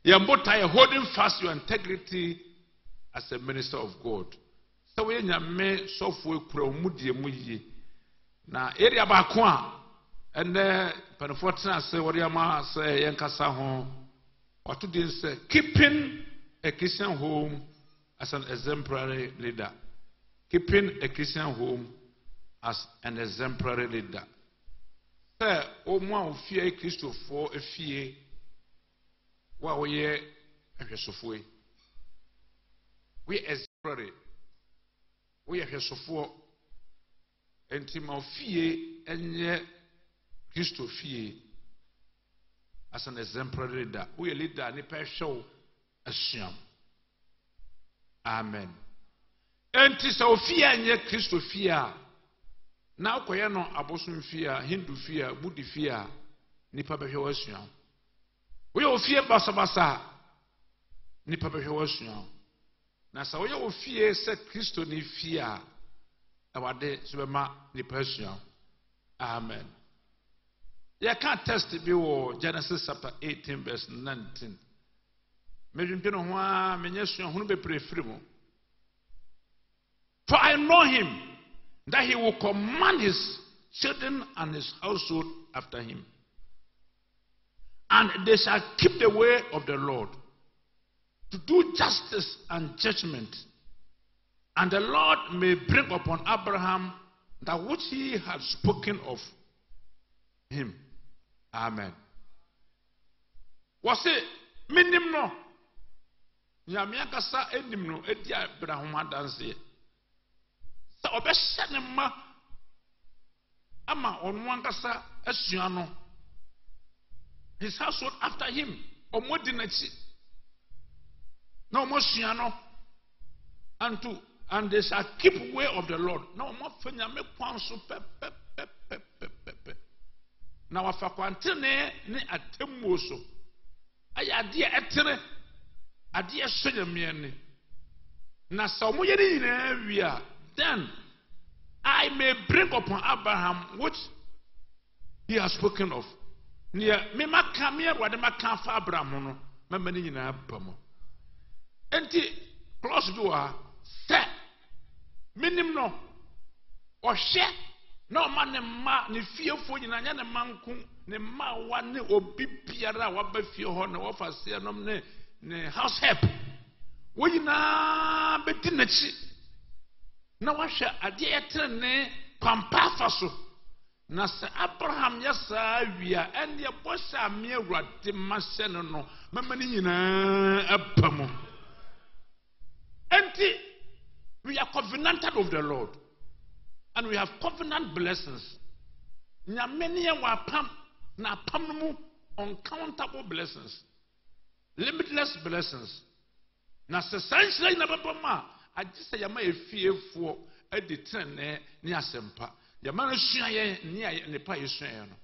You're both holding fast your integrity as a minister of God. So when you may software mudi muyi na area bakwa and penfortuna say wariama say yankasa ho or to say keeping a Christian home as an exemplary leader. Keeping a Christian home as an exemplary leader. Say, o mo fear Christo for a fear. What we are a we exemplary. We are here for intimate fear and yet Christo fear as an exemplary leader. We are leader and a show a sham. Amen. And so fear and yet Christo fear. Now, Koyano, Abosun fear, Hindu fear, Buddha fear, Nipa Behewasian. We all fear Basabasa, Nipa Behewasian. Now, so we all fear, said Christo ni fear, our day, Subema Nipasian. Amen. You can't test it before Genesis chapter 18, verse 19. Maybe you know why, Menyasian, who be pray free. For I know him, that he will command his children and his household after him. And they shall keep the way of the Lord, to do justice and judgment. And the Lord may bring upon Abraham that which he had spoken of him. Amen. Was it minimum? Yamiakasa enimno edia Abraham danse. So obeshanema ama onwankasa asuano. His household after him. Omodinachi. No more suano. And they shall keep way of the Lord. No more fenya me kwanso pe. Na wafa kwantene ne atemuoso. Aya de etere. Ade esonyamie ne. Na so mo yeri na awia. Then I may bring upon Abraham which he has spoken of. Near me makamia wade makafa Abraham no memani nyina bamo. Enti close door say minim no o hye na o ma ne ma ne fiefo nyina nya ne manku ne ma wa ne obi biara wa ba fie ho na wo fa se nom ne house help wo nyina beti na chi na wa hye ade etere ne kwampa fa so. Na se Abraham yasa wia ene bosa me awurade mase no mamani nyina apamu. Enti we are covenanted of the Lord and we have covenant blessings. Nyameni ya wapam na pam mu uncountable blessings, limitless blessings. Na se sanshira na babama agisa yama efiefo editene ni asempa. Yamana suaye ni ne pa yesuaye no.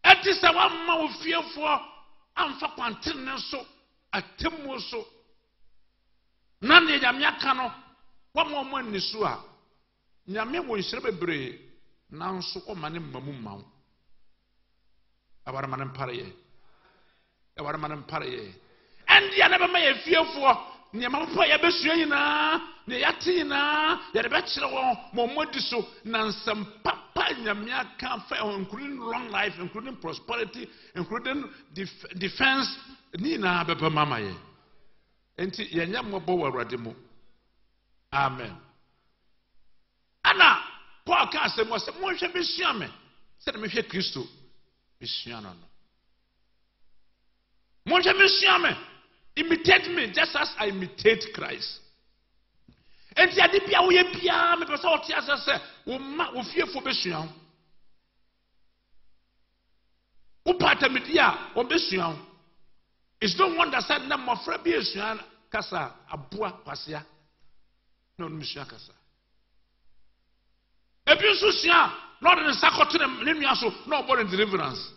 Eti se wa ma ofiefo amfa kwantene so atemu so. Na ne yamya ka no wa mo nisu a nyame wo nhire bebre nanso o mane mamu mawo. Awara mane mpare ye. Endi ya na be ma ye fiefo ne ma papa ya besua nyina ne yate nyina ya de be kire wo momodi so nansam papa nyame aka fa including long life, including prosperity, including defense ni na be pa mama ye. Enti yenya mbo wawrade mu. Amen. Ana Paul ka se mo se mo hwe besua me se de me hwe Kristo besua no. Mo hwe besua me, imitate me just as I imitate Christ. Enti ade bia wo ye bia me pese o tia se wo ma wo fiefo besua. Wo pata media wo besua. It's no wonder said na mofra bi esua kasa aboa kwasia na onu mesua kasa ebi so sua Lord in sakoto ne nua so no born deliverance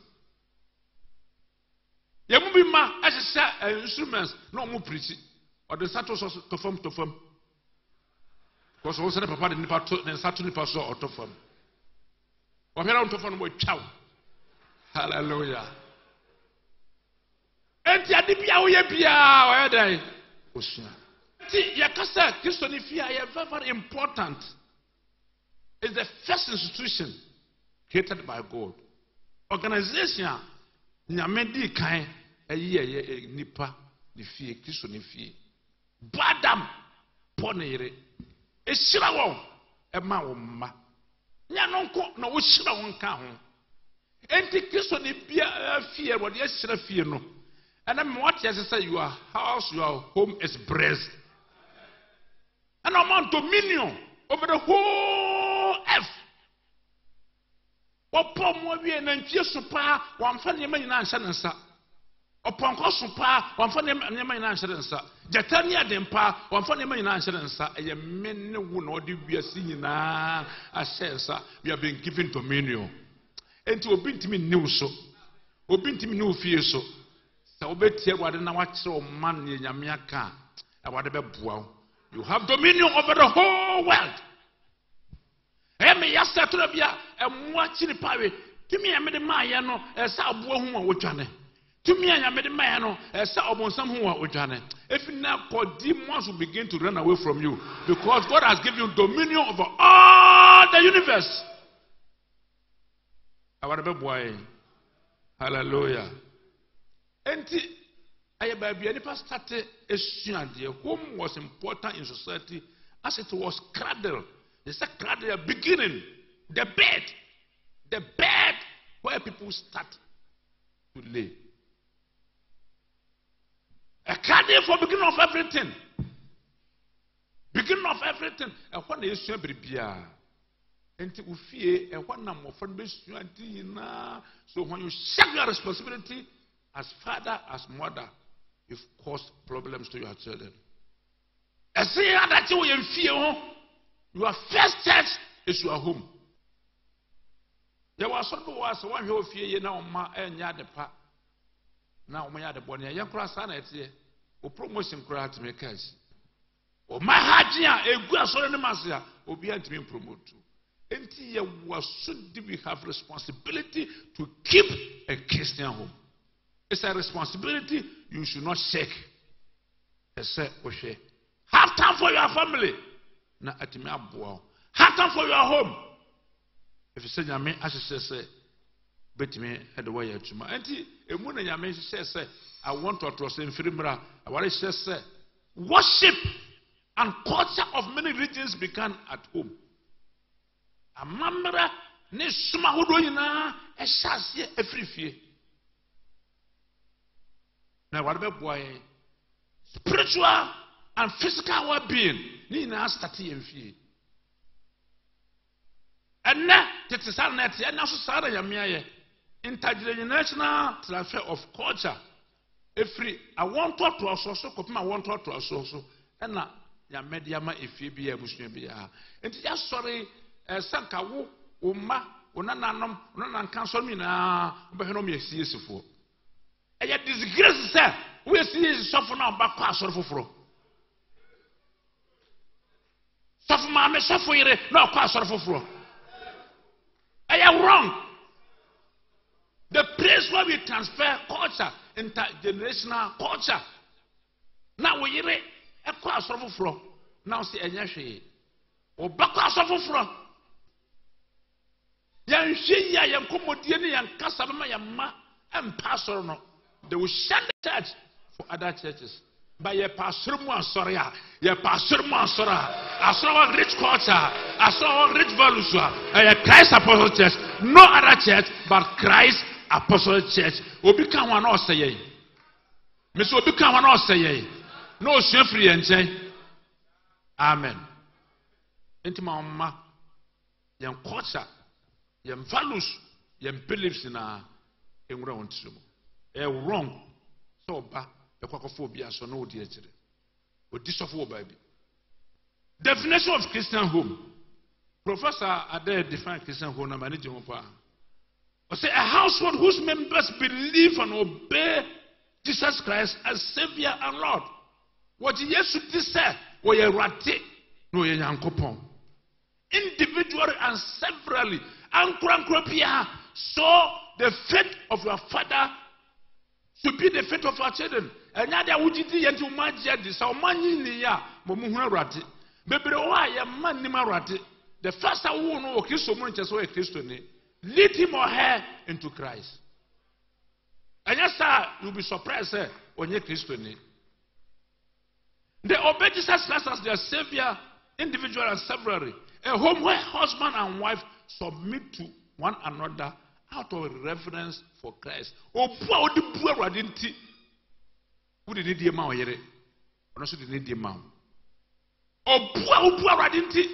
ye mu bi ma ehse instruments no mu preach or the sato so to form because wo say papa de nipa to ne sato nipa so or to form o hera on to form mo twaw. Hallelujah. enti ade bia wo ye bia wo ye dai osua ti yakasa Christianity is very, very important. It's the first institution created by God. Organization nyame di kan eye nipa ni fie Christianity badam ponere esira wo ema wo mma nya no nko na wo hira wo nka ho enti Christianity bia fie wo de esira fie no and then what you say your house your home is blessed. An amount of dominion over the whole earth. Upon what we and Jesupa, one funny man in answer. Upon Cosupa, one funny man in answer. Jatania Dempa, one funny man in answer. A men who know we are seeing now. I say, sir, we have been given dominion. And to obey me new so, obey me new fear so. So obey what I watch so man in Yamiaka. I want to be wow. You have dominion over the whole world. Emi yasa turabia emwachi ni pawe. Tumi ya mede maya no esa abuo hu a wodwane. Tumi ya mede maya no esa obonsam hu a wodwane. If now demons will begin to run away from you because God has given you dominion over all the universe. Awarabe boy. Hallelujah. Enti Ayababia started a home was important in society as it was cradle. They said cradle beginning, the bed where people start to lay. A cradle for beginning of everything. Beginning of everything. And when they say bibia, and to fear and one number for so when you share your responsibility as father, as mother, you've caused problems to your children. I say that you in fear. Your first church is your home. There was something was one who fear now, ma and yadepa. Now, my other bonnet, young cross on it here. O promotion crowd to make us. O my heart, a good son of Masia will be to be promoted. Until we have responsibility to keep a Christian home. It's a responsibility you should not shake. Have time for your family. Have time for your home. If you say, I should say, bet me at the way to my auntie. And when I say, I want to trust in Firimra. I want to say, worship and culture of many regions began at home. A mamma, Nishma Hudoina, a chassis, a free fear. Now, what about boy? Spiritual and physical well-being. Nina starting in fear. And now, that is our net, and also Sarah Yamia. Intergenerational transfer of culture. I want to talk to us also, I want to talk to us also. And now, Yamediama, if you be able to be a. And just sorry, Sankawu, Uma, Unanam, Unan cancel me now, but no me see for. And yet, disgrace, sir, we see suffer now back pass or for. Suffer, mamma, suffer, no pass or for. I am wrong. The place where we transfer culture, intergenerational culture. Now we hear a class of floor. Now see a yashi. Or back class of floor. Yan Shia, Yan Komodiani, and Casama, Yama, and Pastor. They will shut the church for other churches. By a pastor, sorry, your pastor, sorry. I saw a rich culture, I saw a rich values, a Christ Apostle Church, no other church but Christ Apostle Church. Will become one or say, Miss will become one or say, no free and say, Amen. Into my mama, young culture, young values, young beliefs in our wrong. Wrong. So bad. The quacophobia, so no dear children. With this of baby. Definition of Christian home. Professor Adair defined Christian home and managing home. I say a household whose members believe and obey Jesus Christ as Savior and Lord. What Jesus said, or a rati, no yankopon. Individually and severally, and so the faith of your father should be the fate of our children. And now they would be into my judges. So money in the year, Momuhuna Rati. Baby, why a man Nimarati? The first I won't know Christo Munches or a Christian. Lead him or her into Christ. And yes, sir, you'll be surprised when you're Christian. They obey Jesus Christ as their Savior, individual and severally. A home where husband and wife submit to one another out of reverence for Christ. Oh, poor the poor radinti. Who did need the amount here? Or also did need the amount. Oh, poor radinti.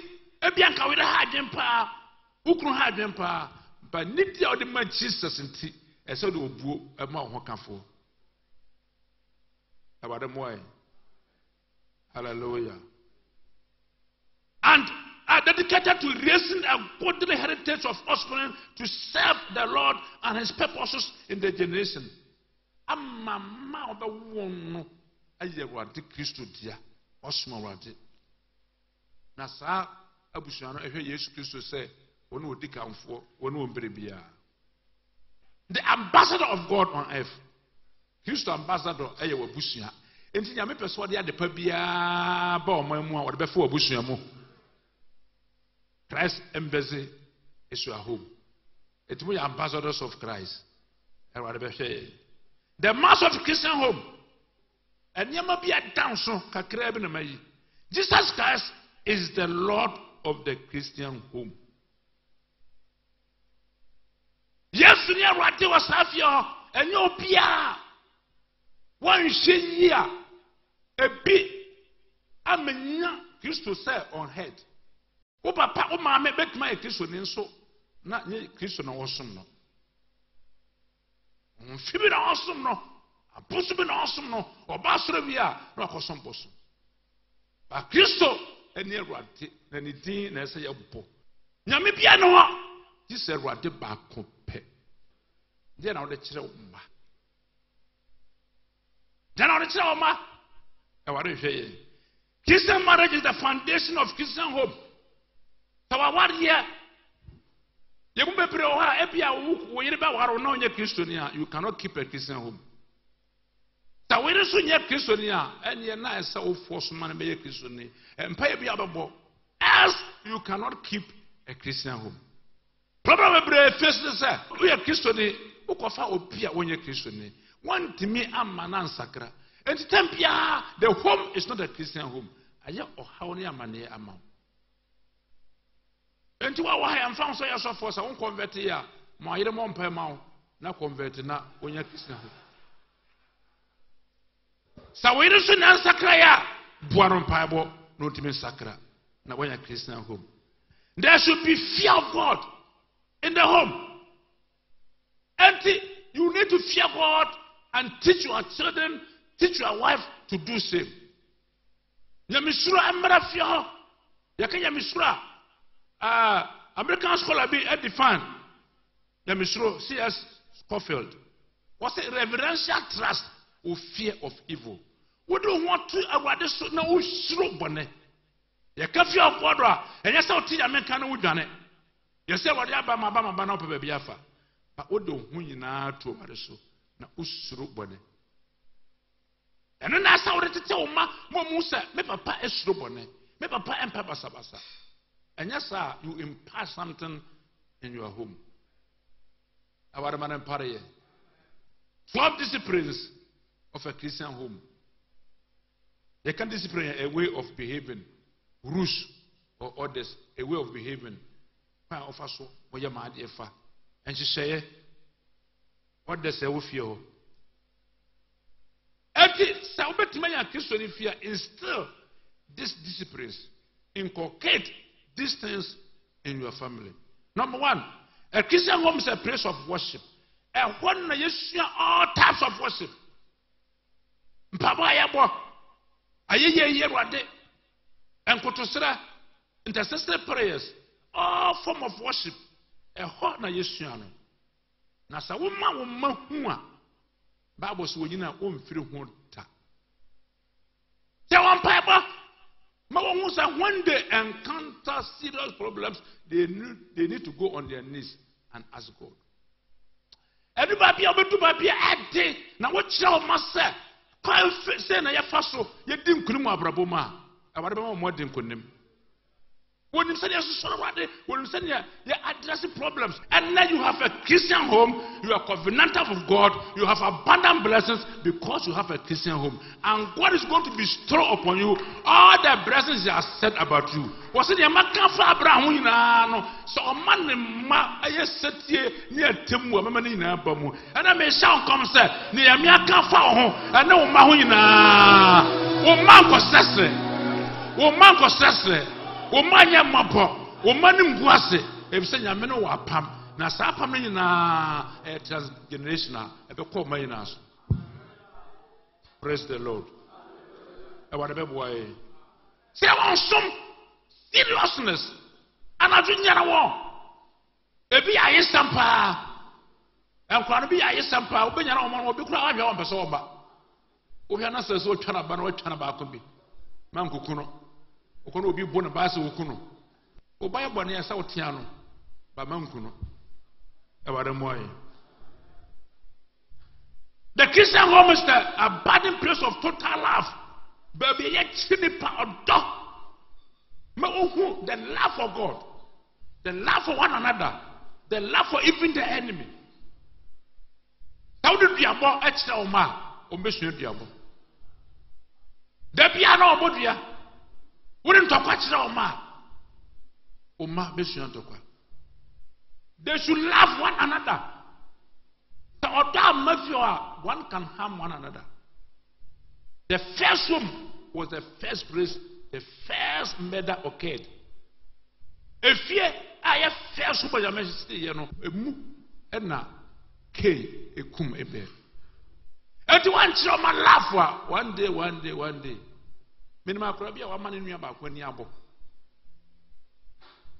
Ebianka with a hard empire. Who can hard empire? But need the other man Jesus in tea. And so do a more walking for. About them way. Hallelujah. And are dedicated to raising a godly heritage of offspring to serve the Lord and His purposes in the generation. Amama oba wonu ayewade Kristo dia osmawade. Na sa abusuano ehwe Yesu Kristo say wonu odi kamfo wonu ombere bia. The ambassador of God on earth. Kristo ambassador eyewa busua. Enti nyame peso de adepa bia ba omamu a wode befo abusua mu. Christ embassy is your home. It will be ambassadors of Christ. The mass of Christian home. And you may be a downson. Jesus Christ is the Lord of the Christian home. Yes, you are right. You was half your and your Pia. One year. A bit. I mean, used to say on head. O papa o ma me bet my Kristo ni nso na nye Kristo na wosom no mfibi na wosom no aposo bi na wosom no oba soro bi a na akosom poso ba Kristo eni Awurade na ni din na ese ye bo nyame bia no ho Jesus Awurade ba ko pe de na wo de kire wo ma de na wo de kire wo ma e wa re hwe ye. Christian marriage is the foundation of Christian hope. Our word here, you cannot keep a Christian home. So when you see a Christian here, and you're not so forced man to be a Christian, and pay be able, else you cannot keep a Christian home. Probably first say, we are Christian, who can find Opia when you're Christian. One to me, I'm Manan Sacra, and Tempia, the home is not a Christian home. I know how near money amount. Enti wa wa am found so yourself for so convert here ma yire mo mpa ma na convert na onya Christian ho sa we ru so na sakra ya buaro mpa bo no timi sakra na onya Christian home. There should be fear of God in the home. Enti you need to fear God and teach your children, teach your wife to do same. Nyamisura amra fear yakanya misura. American scholar be defined the Mr. C.S. Scofield was a reverential trust or fear of evil. We don't want to avoid this no slow bonnet. You can fear of water, and yes, I'll teach American who done it. You say what you have my banner for baby alpha, but what do you know to Mariso? Now, slow bonnet. And then I saw to tell ma Musa, me papa is slow bonnet, me papa and papa sabasa. And yes, sir, you impart something in your home. Our man and party. 12 disciplines of a Christian home. They can discipline a way of behaving, rules or orders, a way of behaving. And she say, what does say with you? Christian fear instill these disciplines, inculcate these things in your family. Number one, a Christian home is a place of worship. And when you share all types of worship, Papa Yabo, Aye Wade, and Kotosra, intercessory prayers, all form of worship, a hot na Yeshiano. Nasa woman who Bible says, you know, ta. Tell one Papa. When they encounter serious problems, they need to go on their knees and ask God. Everybody be able to be a day. Now what shall master? Kwan say na ya faso ye di nkunu abrabo ma awade ba mo di nkunim wonim say yeso soro wade wonim say you addressing problems and now you have a Christian home, you are covenantal of God, you have abundant blessings because you have a Christian home, and God is going to bestow upon you all the blessings He has said about you. Was it the maka fa Abraham nyina no so man ma ayesetie ni atemu amama ni nyina ba mu and I may shout come say ni yami aka fa ho and no ma ho nyina wo man ko sesre wo manya mapo wo manim guase ebise nyame no wa pam na sa pam no nyina transgenerational ebe ko ma nyina so. Praise the Lord. E wa de be boy say won some seriousness and adwunyara wo ebi aye sampa enkwa no bi aye sampa obenyara wo mo obi kura wa hwe wo pese wo ba wo hwe na se so twa na ba na wo twa na ba ko bi man kukuno okono obi bo na ba se wokuno obaye bo na ya sa otia no ba man kuno e wa de moye. The Christian home is the abiding place of total love. Baby, yet chinipa odo. The love for God, the love for one another, the love for even the enemy. How did you abo extra oma? Ombeshu diabo. Debi ana obodia. Wouldn't talk extra oma. Oma beshu antokwa. They should love one another. One can harm one another. The first one was the first place the first murder occurred. If I first one you know emu na k ekum ebe. And one children laugh one day. Minimum krabia wa mani nua ba kwani abo.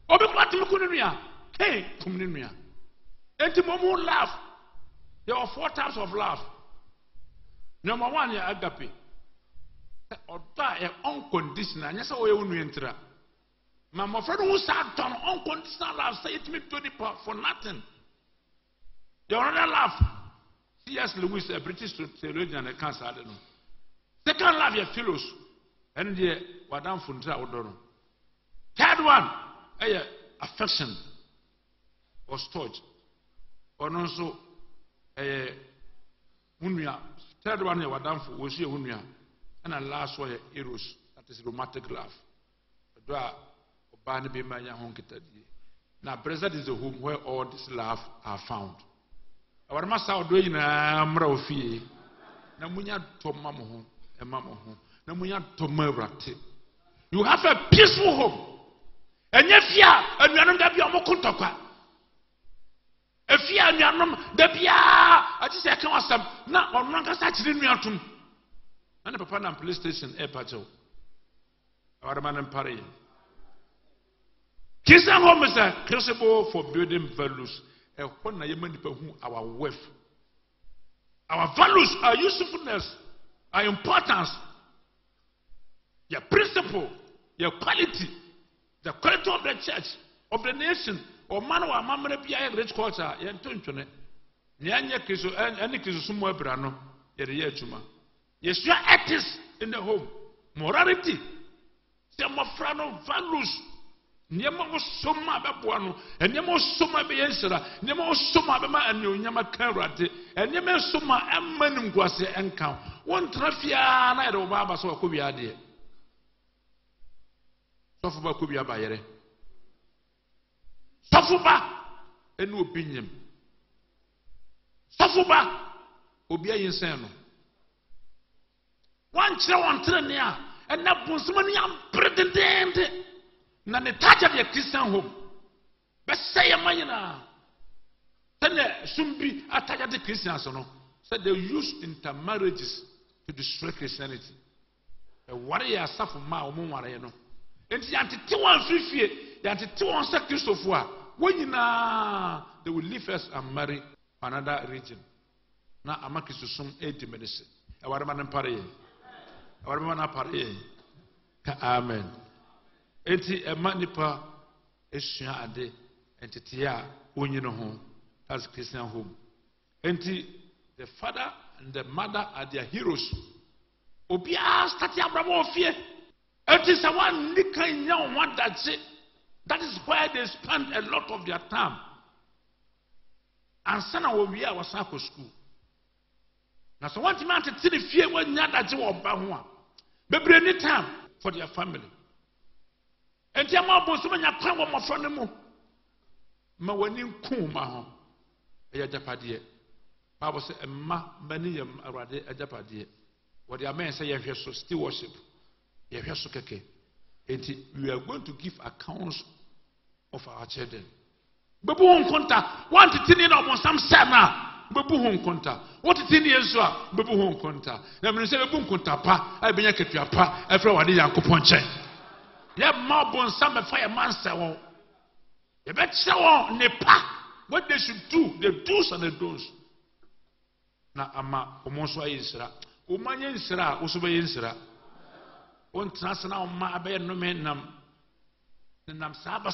Obi kwati mkunu nua k kum ni nua. Enti momu laugh. There are 4 types of love. Number 1 is agape. Unconditional. Yes, I will enter. My friend who sat on unconditional love, say it me 20 for nothing. The other love, C.S. Lewis, a British theologian, and cancer. Second love, your fellows, and the Madame Fundra Odono. Third one, affection or storage, or also. Unia, third one you were done for was your unia, and the last one eros, that is romantic love. Now, present is the home where all this love are found. Our master doing a mrofi, Namunya Tomamu, a mamahu, Namunya Tomerati. You have a peaceful home, and yet, and you are not going to be a if you are the Bia, I just say I can't stop. Now, on one can start to me out to and the Papa and police station, Airpacho. Our man in Paris. Christian home is a crucible for building values. And when I am our wealth, our values, our usefulness, our importance, your principle, your quality, the quality of the church, of the nation. Or man or mamma be a rich culture, yen tuntune. Nyanya kiso any kiso sumo brano, ye chuma. Yes, you are ethics in the home. Morality. Some of frano values. Nyama soma babuano, and Nemo soma be yensera, Nemo soma bema and Yama karate, and Yama soma and manumguase and count. One trafia night of Baba so could be a dear. Sofa could be a bayere. Safuba enu opinion. Safuba obia yenseno. One trenia and na bonsumani am pretendent na ne taja de Christian home. Be say amanyina. Tene sumbi ataja de Christians no. Said they use intermarriages to destroy Christianity. E warrior safuma omo ware no. Enti antete wan fifie, antete wan sacrifice of when they will leave us and marry another region. Now, Amakisusum 80 medicine. I want to pray. I want to pray. Amen. Eti emanipa esua ade entitia onyino ho as Christian home. And the father and the mother are their heroes. Obia start Abraham fear. It is one nikan young one that's it. That is why they spend a lot of their time. And son of Obia was at school. Now, so one man to see the fear when you are to Obama. Baby, any time for their family. And your mom was when you come with my friend. Ma wani kuma ho eya japade Bible say emma mani yam awrade ajapade what the amen say yehwe so still worship yehwe so keke enti we are going to give accounts of our children bebu hon konta want tini na omo sam sana bebu hon konta what tini yeso a bebu hon konta na me say bebu konta pa ai benya ketua pa efre wade yankopon chen ye ma bon sam fa ye man se won. You better show Nepa what they should do, the do's and the don'ts. Na ama omonso ayisra. Omanye nsra, osobe yinsra. On transna oma abe no me nam. Nam saba.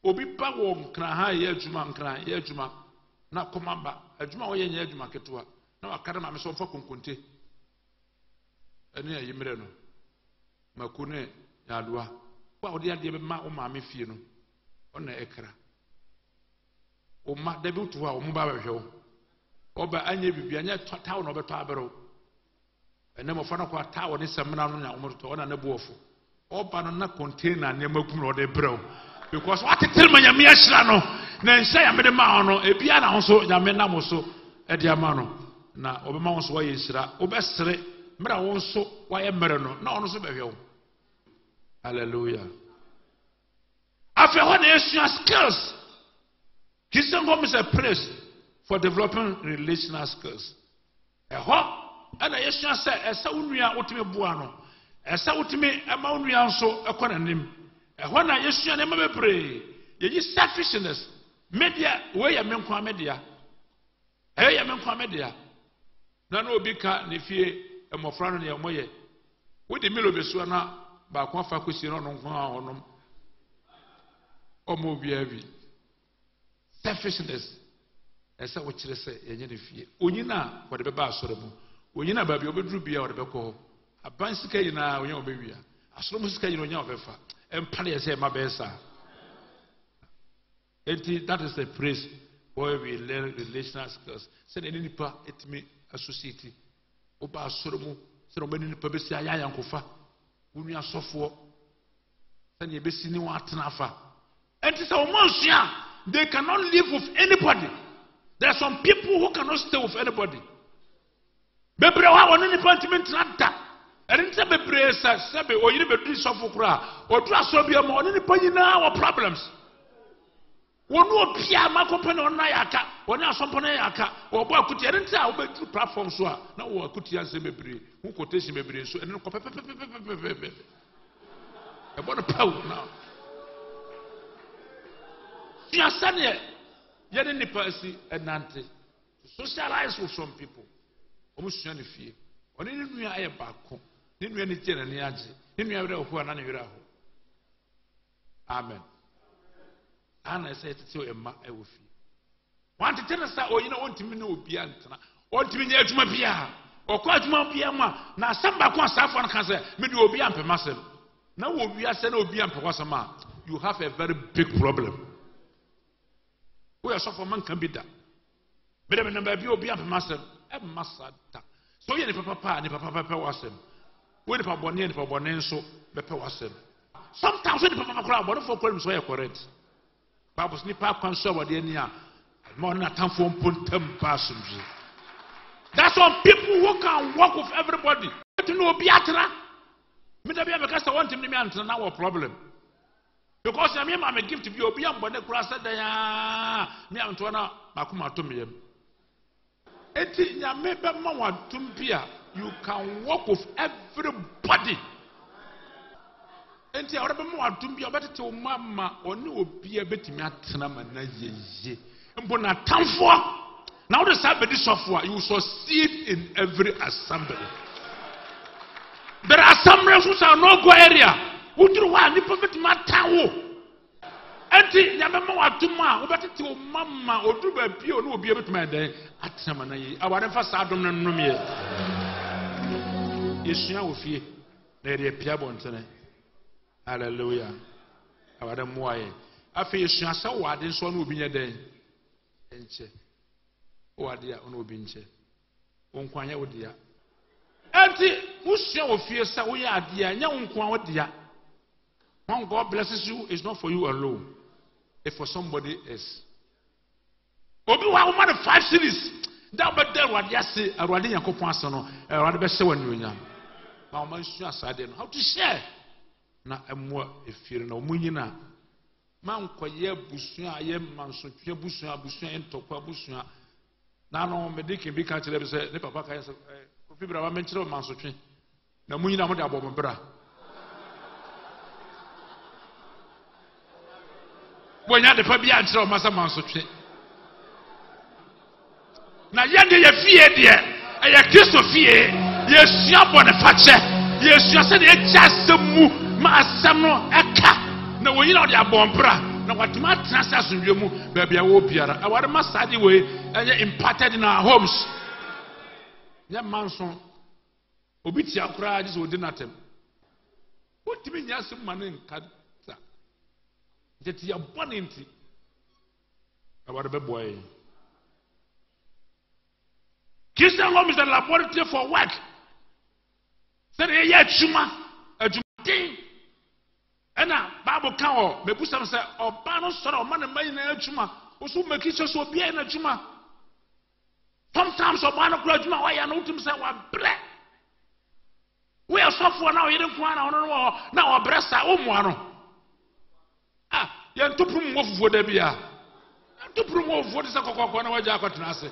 Obi pa wo nkran ha ye adwuma nkran ye adwuma. Na komamba, adwuma wo ye nya adwuma ketoa. Na wakare ma me so fa konkonte. Ene ayimre no. Makune yadoa. Odi ade be ma o ma me fie no ona ekra o ma da bi to a o mu ba behwe o ba anya bibia anya tawo no beto abero ene mo fa no kwa tawo ni semna no nya o mo to ona na buofo o ba no na container ne magum no de brew because what tell me nyame ahira no na nsa ya me de ma no ebia na ho so nyame na mo so e de ama no na o be ma ho so wa ye hira o be sere mra wo so wa ye mere no na ono so behwe o. Hallelujah. After when you skills, Christian home is a place for developing relational skills. And I say, as a unia ultimate buano, as a ultimate amount so a conanim. And when I issue an emma pray, you selfishness, media, where you men qua media. Hey, you men qua media. None will be cut if ye a more friendly and way. With the middle of the suana. Ba kwa fa kwesi no nko a onom omo biabi selfishness esa wo kire se yenye ne fie onyina wo de beba asore mu onyina ba bi obedru bia wo de beko aban sika yina onya obewia asoro mu sika yina onya obefa empane yese ma besa enti that is the praise where we learn relational skills say any nipa etimi associate oba asore mu say no mani nipa besi aya yankofa Unia sofo send ye besi ni wa tenafa and it's a they cannot live with anybody. There are some people who cannot stay with anybody. Bebre wa woni ni appointment nada and nta bebre sa sebe oyire bedu sofo kura odu aso bia ma oni ni panyina wa problems wonu opia makope na ona yaka oni asompo na yaka obo akuti and nta obedu platform so a na wo akuti anse bebre hu quotation bebre so ene ko pepepepepepepe e bono paw now you understand here yene ni person enante socialize with some people omusua ne fie oni ni nua aye baako ni nua ni gye na ni age ni nua were ho na ne were ho amen ana say tete o emma e wo fie want to tell say oyina ontimi na obi antena ontimi nya adwuma bia okọ adwuma bia ma na asamba ko asafo na kan say me de obi ampemasem na wo wi ase na obi ampewasem a you have a very big problem. We are so for man can be that. But I remember you be ampemasem e masada so ye ni papa ni papa wasem we ni papa boni ni papa boni so be wasem sometimes when the papa crowd but for problem so you correct Bible sniper kwan so wode ani a mo na tamfo pontam pasum. That's some people who can work with everybody. To know be atra. Me da bia because I want him to me antena na problem. Because I mean I'm a gift to be obi am bone kura said ya me am to na makuma to me. Enti nyame be ma watum bia you can work with everybody. Enti awre be ma watum bia obetete o mama oni obi a betimi atena ma na yeye. Mbo na tamfo. Now the somebody software you succeed in every assembly. There are assemblies which are no go area. Who do want the prophet Matawo? enti nyame ma watuma obetete o mama odu ba bi o no obi betuma den atema na yi awade fa sa adom no nomye yesua ofie na ye pia bontene hallelujah awade moaye afi yesua sa wade so no obi nya den enche wade a no obi nche onkwanya wodia enti usua ofie sa wo ya ade a nya onkwan wodia. When God blesses you, it's not for you alone. It's for somebody else. Obi wa woman 5 cities. That but there what you say, Arwadi Yakopon Sono, Arwadi be sewen nyam. Ma woman sua asade no. How to share? Na emwa efire na omunyina. Ma nkoye busua aye mansotwe busua entokwa busua. Na no medike bi ka kire be se ne papa ka say Kofi Bra wa menchire mansotwe. Na munyina mo de abomobra. When you have the Fabian Troll, Master Mansotwe. Now, Yandy, your fear, dear, and your kiss of fear, yes, you are born a fatcher, yes, you are saying a just move, Massamo, Aka. No, you know, they are born bra. Now, what my transfers in your move, baby, I will be a what must I do way and imparted in our homes. Young Manson, Obitia cried, this would not him. What do you mean, yes, money in Cad? That you are born into about a boy. Christian home is a laboratory for work. Said a year chuma, a jumati. And now, Bible cow, maybe some say, or Bano sort of money in a chuma, also make it so be in a chuma. Sometimes, or Bano Grajuma, why I know himself, black. We are software now, you don't want to now, our breasts are one. Yan to promote for the beer. To promote for the Sakoko na waja kwatinase.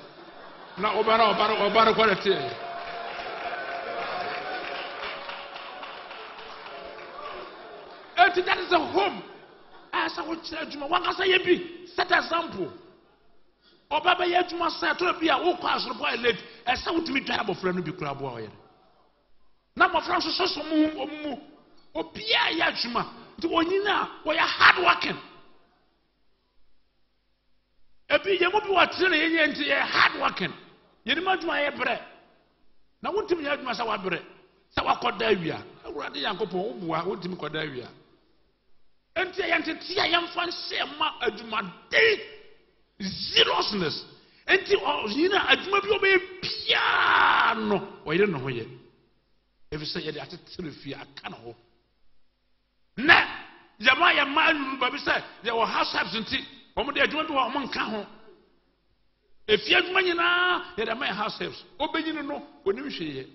Na obara quality. And that is a home. As I would tell you, one can say be set example. Obaba yejuma say to be a wo kwaso boy late. E say wutimi dwa bo friend no bi kura boy. Na mo friend so mu obia yejuma. Nti onyina we are hard working. Ebi ye mo bi watrene ye nti ye hard working. Ye ni maduma ye bre. Na wontimi ye aduma sa wa bre. Sa wa koda awia. Awurade Yankopon obuwa wontimi koda awia. Enti ye nti tia ye mfa nse ma aduma de zealousness. Enti onyina aduma bi obe pia no. Oyire no ho ye. Ebi say ye de atetere fi aka no ho. Na yama ya manu babi say there were house helps nti omo de adwuma do omo nka ho efia adwuma nyina ya de my house helps obenyino no onim hweye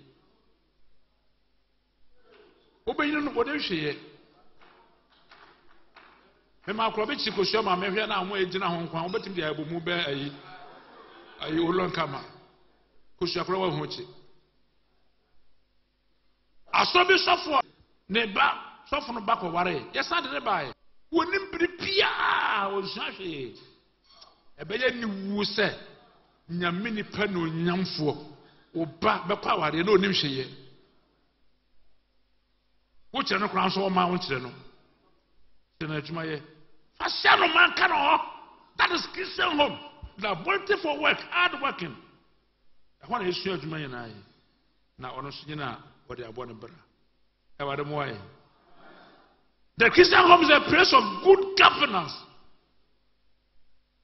obenyino no onim hweye me ma akro be chikosua ma mehwe na ho ejina ho nkwan obetim de abomu be ayi olon kama kosua kro wa ho chi asobi sofo ne ba sofo no back ware yes ade ne bae wonim prepia o hwehwe ebeye ni wu se nyame ni pa no nyamfo oba bekwa ware na onim hweye wo kire no kran so o ma wo kire no se na adwuma ye fa sia no man ka no that is Christian home laboratory for work hard working e ho na esu adwuma ye na ye na ono so nyina wo de abo ne bra e wade mo aye. The Christian home is a place of good governance.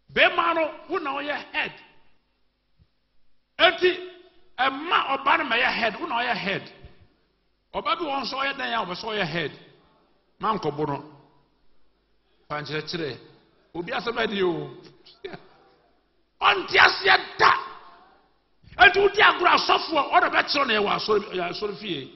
Bemano, who know your head. Eti, a man or banner may your head, who know your head. Or baby won't saw your day, I saw your head. Manco Bono. Panchetre. Ubi as a medio. On just yet that. And to the grass software, or the better was so fear.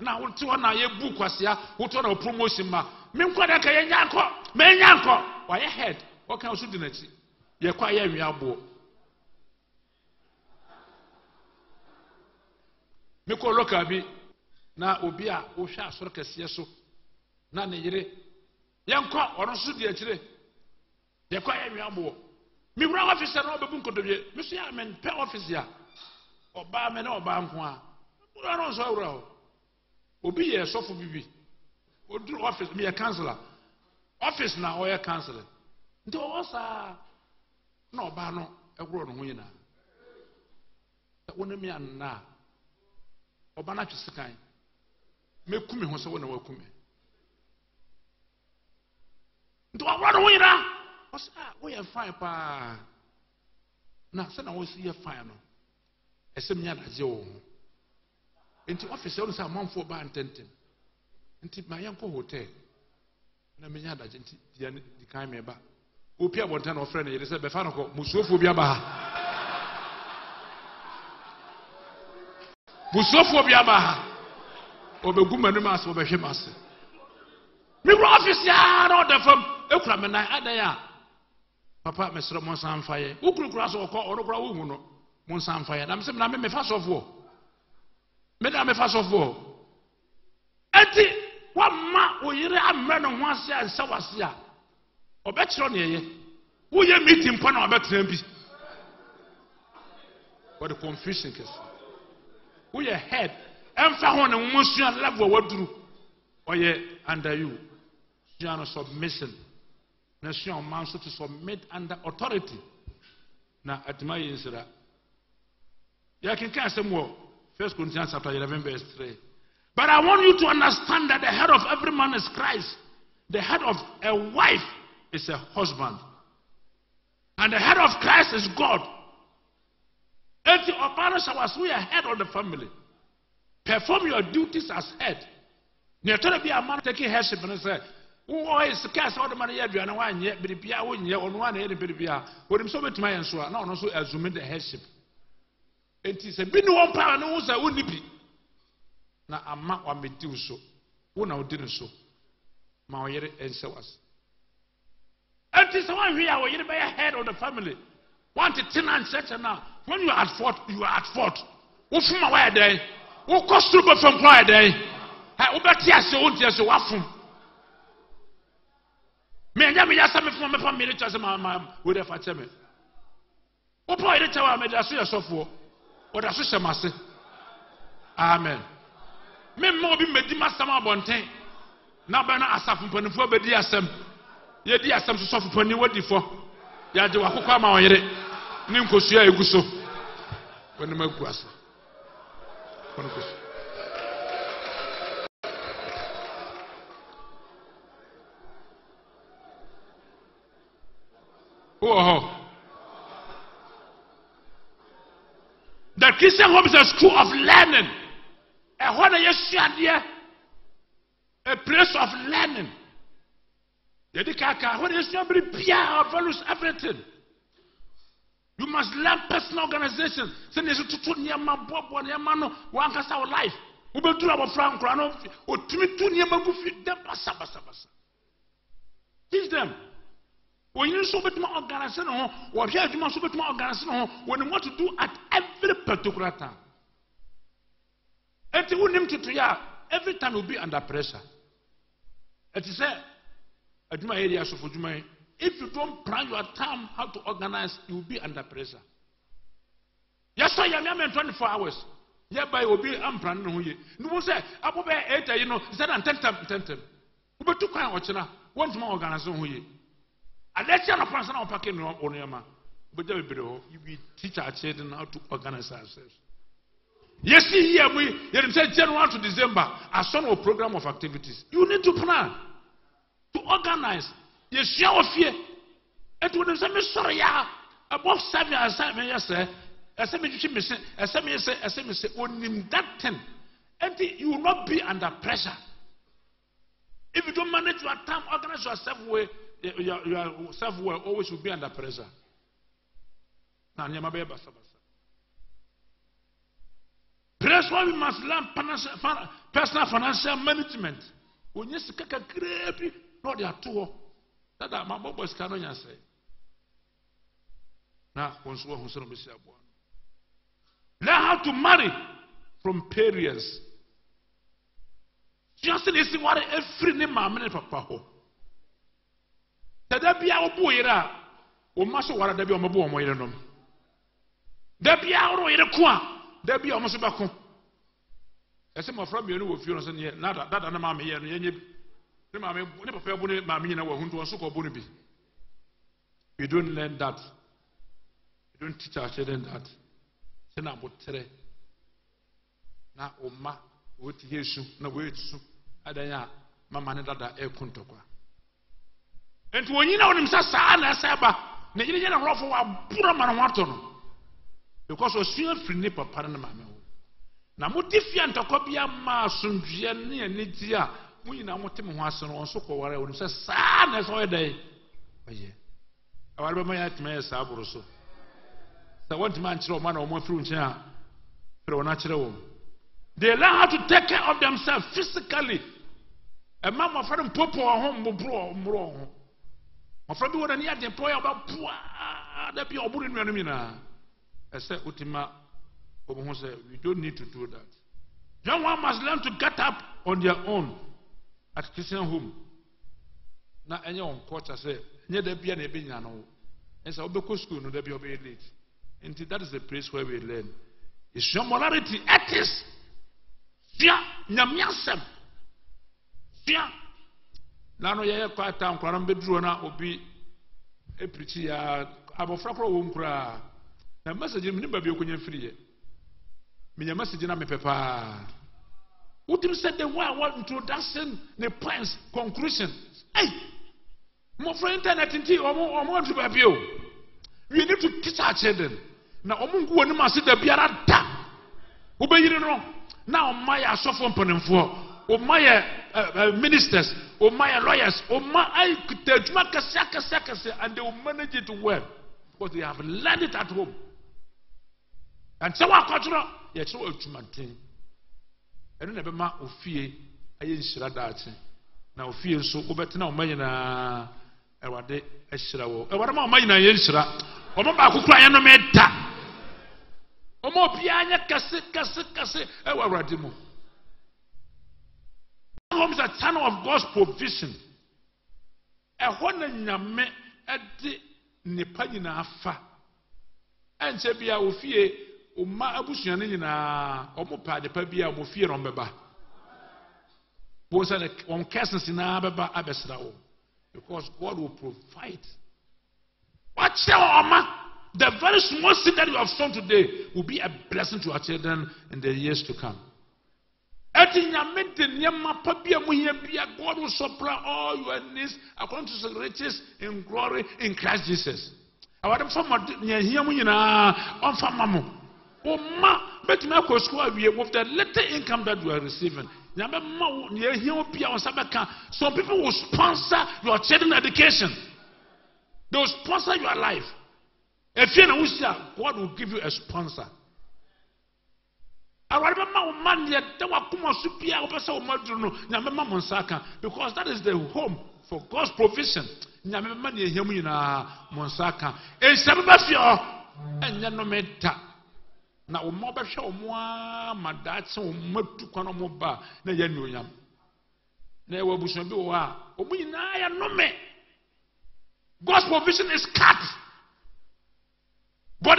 Na wonti wana ye book kwasia woto na promotion ma me nkwada ka ye nyanko me nyanko wa ye head o kan so di nachi ye kwa ye wi abo me ko loka bi na obi a wo hwa asoro kase so na ne yire ye nko ono so di akire ye kwa ye wi abo me wura office na obebu nkodobie me so ya men pe office ya oba me na oba nko a wura no so wura ho obi ye sofo bibi oduru office me ye counselor office na oya council nti osa na oba no egro no ho yina wona mi anna oba na twesikan mekumi ho se wona wakumi nti ogro no ho yina osa we are fine pa na se na wo si ye fine no esem nya daje wo nti office no sa manfo ba antentem nti ma yanko hotel na menya daje nti dia di kan me ba opi abonta na ofre na yere se be fa no ko musuofo bi aba ha musuofo bi aba ha obegu manu ma so obehwe ma se me go office ya no da fam ekura me nan adan ya papa mesro mo san faye ukurukura so ko ono kura wo hu no mo san faye na me fa sofo me da me fa sofo enti wa ma oyire amre no ho ase ansa wase a obekiro ne ye wo ye meeting pa na obetran bi what the confusion is wo ye head emfa ho ne mo sua level waduru oye under you you are submission na sua man so to submit under authority na atima yinsira ya can asem wo 1 Corinthians chapter 11 verse 3. But I want you to understand that the head of every man is Christ. The head of a wife is a husband. And the head of Christ is God. And the parents are we are head of the family. Perform your duties as head. You tell be a man taking headship and say, "Oh, is the cast all the money you and one yet, but if you are on one head, with him so much my answer, no, also assuming the headship." It is a bit one power, no, I wouldn't be. Na ama wa meti so wo na odi so ma o yere ense was enti so wan hwe a wo yere be head of the family want to tenant church now when you are at fault wo fuma wa dey wo kostru be fam kwa dey ha wo beti ase wo ntia so wa fum me anya me yasa me fuma me family church ma wo dey fa cheme wo po yere chawa me da so yesofo wo da so shemase amen me mo bi medi masam abonten na ba na asafu panifo bedi asem ye di asem so sofu pani wadi fo ya je wakokwa ma oyere ni nkosua eguso woni magu asa kono koso oh the Christian home is a school of learning. A place of learning. Values everything. You must learn personal organization. Send you to near my bob or near man, one cast our life. We will do our Frank Crano or Timmy near my buffet. Teach them. When you so much more organization or here you must so much more organization when you want to do at every particular time. Every time you'll be under pressure. It is at my area so for Juma. If you don't plan your time how to organize, you will be under pressure. Yes, I am 24 hours. Hereby will be unplanned. No say, I will be 8, you know, instead of 10. We took kind of watching once more organization. I let you know, personal packing on your man. But there will be teach our children how to organize ourselves. Yes, here we say January to December, a son of program of activities. You need to plan, to organize. Yes, your fear. And when you sorry, above 7 assignment, yes, say, only that 10. And you will not be under pressure. If you don't manage your time, organize yourself well, yourself well, always will be under pressure. Now, Press why we must learn personal financial management. When you see a great not their tour, that my boys cannot say. Now, once one who's going to say, learn how to marry from periods. Just listen what every name my minute papa. That be our boy, or Master what I be on my boy, my nom. That be our qua. There be almost back home. As some of you know, if you're not that, I'm here. ne maame ne papa bu ne maame nyina wa hunto won so ko bu ne bi. We don't learn that. We don't teach our children that. Say na botere na oma wo ti yesu na wo etu adanya mama ne dada e kuntokwa. Enti wonyina wonim sa na saba na yine na rofo wa bura ma na wato no. Because osua firi ne papa ne maame wo. Na motifia ntokwa bia ma asomdue ne aniti a munyina motem ho ase no so ko ware wonim sa na so yedai. Oye. Awar be ma ya tme sa aburo so. Sa want man chiro ma na omo firi nchen a fere wona chire wo. They learn how to take care of themselves physically. A man my friend popo home bro mro. My friend be wona ni ade po ya ba poa da bi oburu nnuanu mi na. Ese utima obo say we don't need to do that. Young one must learn to get up on their own at Christian home. Na enye on culture say nye da bia na ebe nya no. Ensa obeko school no da bia obe late. And that is the place where we learn. It's your morality, ethics. Fear, nyamiasem. Fear. Nano ye kwa ta nkwara mbedru na obi e preach ya abofra kro wo nkura. Na message mi ni ba bi okonya free ye. Me message na me pepa. Utim said the one introduction, the points, conclusion. Hey, my friend internet nti omo nti ba bi o. We need to teach our children. Na omungu woni ma se da biara da. Wo be yiri no. Na o ma ya asofo mpanimfo. O ma ya ministers, o ma ya lawyers, o ma ai kutajuma kase and they will manage it well because they have learned it at home. And so wa kwatro ya chiro atwumanten. Eno na be ma ofie aye nhyira daache. Na ofie nso wo betena o ma nyina Ewade ehyira wo. Ewade ma o ma nyina ye nhyira. Omo ba akukura ye no meta. Omo bia anya kase ewa Ewade mu. Home is a channel of God's provision. Ehona nyame ede nipa nyina afa. Enche bia ofie umma abusuane nyina omo pa de pa bia omo fie no beba. Bo say on cases na beba abesra wo. Because God will provide. Watch your Oma. The very small seed that you have sown today will be a blessing to our children in the years to come. God will supply all your needs according to His riches in glory in Christ Jesus. With the little income that you are receiving, some people will sponsor your children's education. They will sponsor your life. If you know, God will give you a sponsor. Because that is the home for God's provision. Na omo ba hwe omo madache omo tukwa no mo ba na ya nuonyam na e wabuson bi wo a omo nyina ya nome. God's provision is cut. But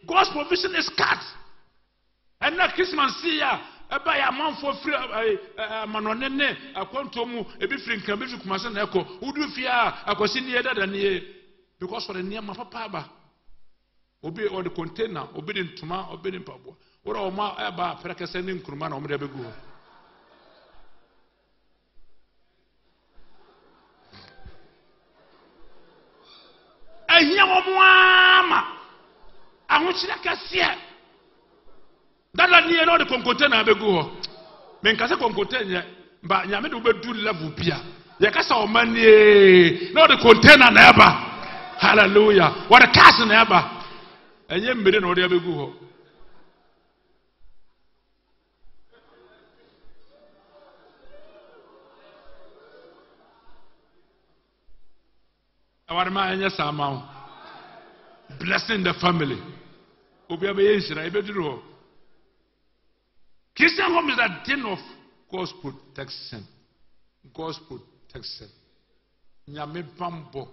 God's provision is cut. And na Christmas see ya eba ya manfo free manonene akonto mu ebi free nkan bi kumase na eko udu fia akosi ne dada ne because for the near papa ba obi or the container obi the ntuma obi the pabo ora o ma eba prekese ne nkuruma na o mde begu ehia wo moama ahochira kase dala ni no the container begu ho men kase container ba nyame de obedu level bia ye kasa o manie no the container na eba hallelujah what the cast na eba enye mmere na odi abegu ho awarma enye sama blessing the family obi abe yeshira ebeduru ho. Christian home is a den of God's protection. God's protection. Nyame bambo.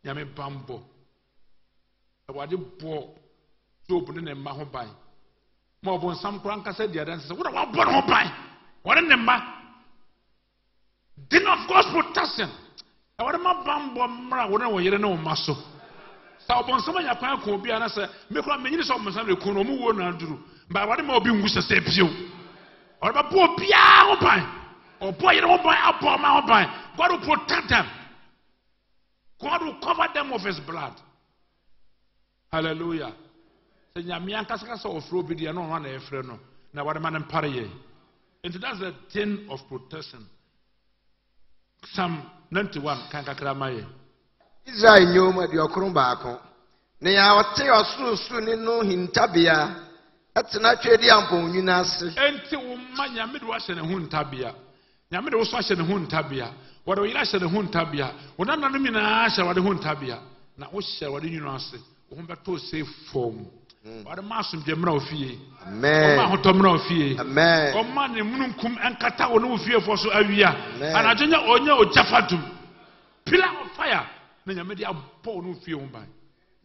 Nyame bambo. Awade bo so obu ne mma ho ban. Ma obo nsam kran kasa dia dan se wo da wa bo ho ban. Wo ne mma. Din of God's protection. I want my bambo mra when I hear no maso. So upon some ya kwan ko bia na say me kura me nyini so mo sam le kun omu wo na duru. Ba wade ma obi ngu sese pio. Or ba bo bia ho ban. Or boy you ho ban abo ma ho ban. God will protect them. God will cover them with his blood. Hallelujah. Say nyame ankasa kasa ofro bi de no na efre no. Na wade ma mpare ye. And that's the thing of protection. Psalm 91 kan kakra maye. Israel nyoma de okron baako. Ne ya ote osuru ni no hintabia. Atena twedi ampon nyina ase. Enti wo ma nyame de wo hye ne ho ntabia. Nyame de wo so hye ne ho ntabia. Wo de wo yira hye ne ho ntabia. Wo nana no mina hye wo de ho ntabia. Na wo hye wo de nyina ase. Wo ho beto safe form. Wo de masum de mra ofie. Amen. O ma hotomra ofie. Amen. O ma ne mununkum enkata wo no ofie fo so awia. Anajonya onya ojafatum. Pillar of fire. Na nyame de abọ no ofie ho ban.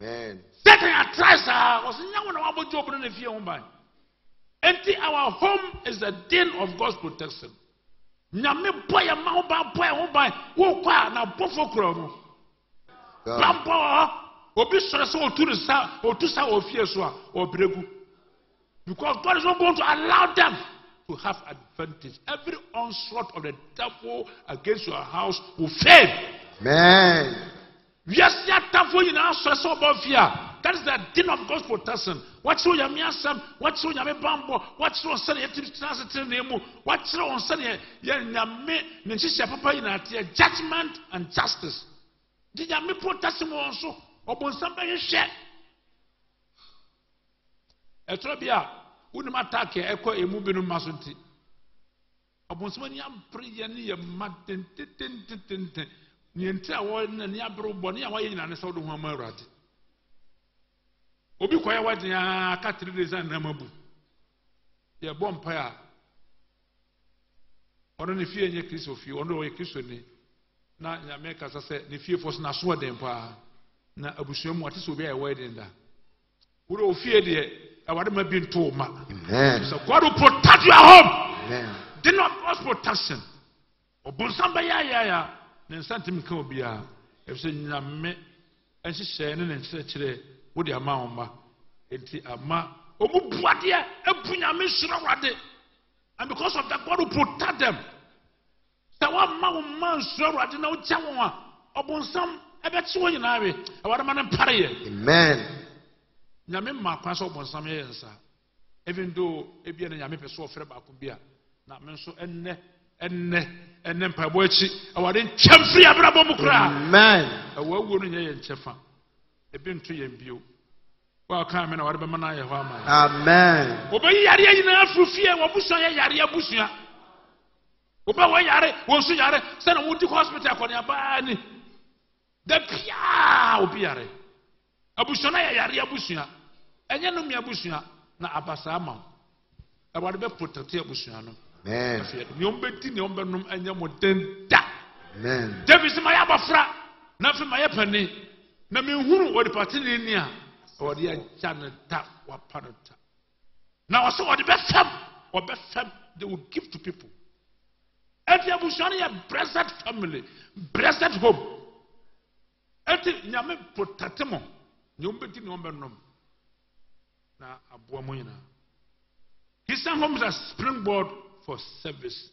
Amen. Satan tries was nyawo na wabo job na fie ho ban. Enti our home is the den of God's protection. Nyame boy ma ho ban boy ho ban. Wo kwa na bofo kro no. Bambo obi sore so otu sa ofie so a obregu. Because God is not going to allow them to have advantage. Every onslaught of the devil against your house will fail. Amen. Yes, that for you now, so about fear. That is the din of God's protection. What's so yami asam? What's so yami bambo? What's so sunny? What's so on sunny? Yami, Nisha Papa in judgment and justice. Did yami protection also? Upon somebody share. Etrobia, wouldn't attack a echo a moving masunti. Upon someone yam pre yani a matin. Nientra won na abro boni a waye nyina ne so do ho amurade obi kwaya wade ya ka 3 days na mabu ye bom pa ya ono ne fie nye Kristo fie ono o ye Kristo ni na nyame ka se ne fie fo na so den pa na abusuamu ate so bi a wedding da wuro o fie de e wade ma bi nto ma. Amen. So God will protect your home. Amen. Do not cause protection obonsam ba ya Nensantim ka obia efse nyame enhyehyɛ ne nkyerɛkyerɛ wo de ama woma enti ama omubuade ebu nyame suro wade, and because of that God will protect them. So what ma suro wade na ucha won a obonsam ebeti wo nyina we awade ma ne mpare ye. Amen. Nyame ma kwa so obonsam ye nsa, even though ebia na nyame pese ofre ba ko bia na me nso enne mpabo achi awade nkyamfiri abrabo mu kra. Amen. Awuo no nye ye nchefa ebi nto ye mbio wa ka me na awade be mana ye ho ama. Amen. Obayi yare nyina afufie wo buso ye yare abusua oba wo yare wo so yare se na wudi hospital akoni aba ni da pia obi yare abusua na ye yare abusua enye no mi abusua na abasa ama awade be protect abusua no. Amen. Amen. David said, "My abafra, nothing my penny. Na me huru or the party linear or the janata or panata. Now I saw the best fam they will give to people. And the Abushania blessed family, blessed home. And the Yame protectemo, Yumbeti number num. Now Abuamoina. Christian home is a springboard for service.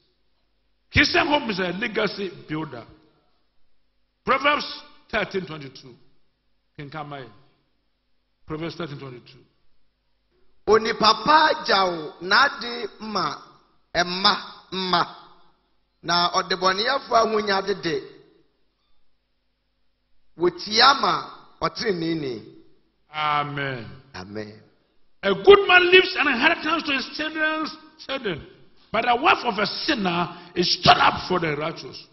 Christian home is a legacy builder. Proverbs 13:22. Kinkamai. Proverbs 13:22. Oni papa jao nadi ma emma na odeboniyafo ahunya dede wotiama otrinini. Amen. Amen. A good man leaves an inheritance to his children's children, but the wife of a sinner is stored up for the righteous.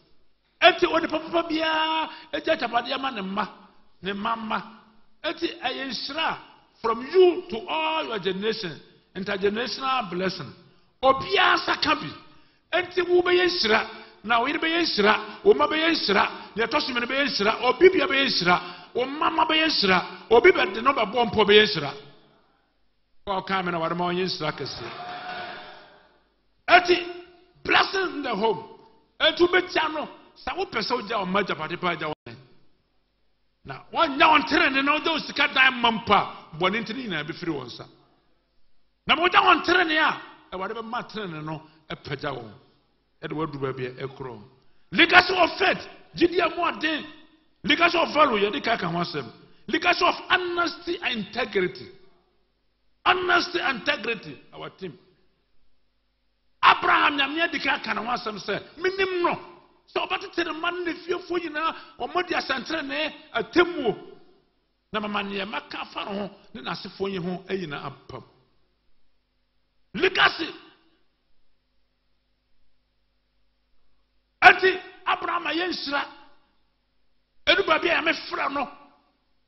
Eti oni papa bia eti chapadia ma ne mama eti ayensra from you to all your generation, intergenerational blessing. Obia sakabi enti wo be yensra na wo be yensra wo ma be yensra ne tosu me be yensra obi bia be yensra wo mama be yensra obi be de no be bompo be yensra. Come in our morning, eti blessing in the home. etu betia no sa wo pese oja o maja pade pa ja won na wanya won trene no de osika dan mampa boni ntini na be firi won sa na mo ja won trene a e wade be ma trene no e pagya won e de wadu ba bia e kro legacy of faith gidia mo aden legacy of value ye de ka kan wasem legacy of honesty and integrity our team Abraham nyamia de ka kan wasem say minim no so obate man ne fiefo nyina omodi asantre ne atemu na mama ne maka fa ho ne nasefo yi ho ayina apam legacy ati Abraham ayenshira eduba bia me fra no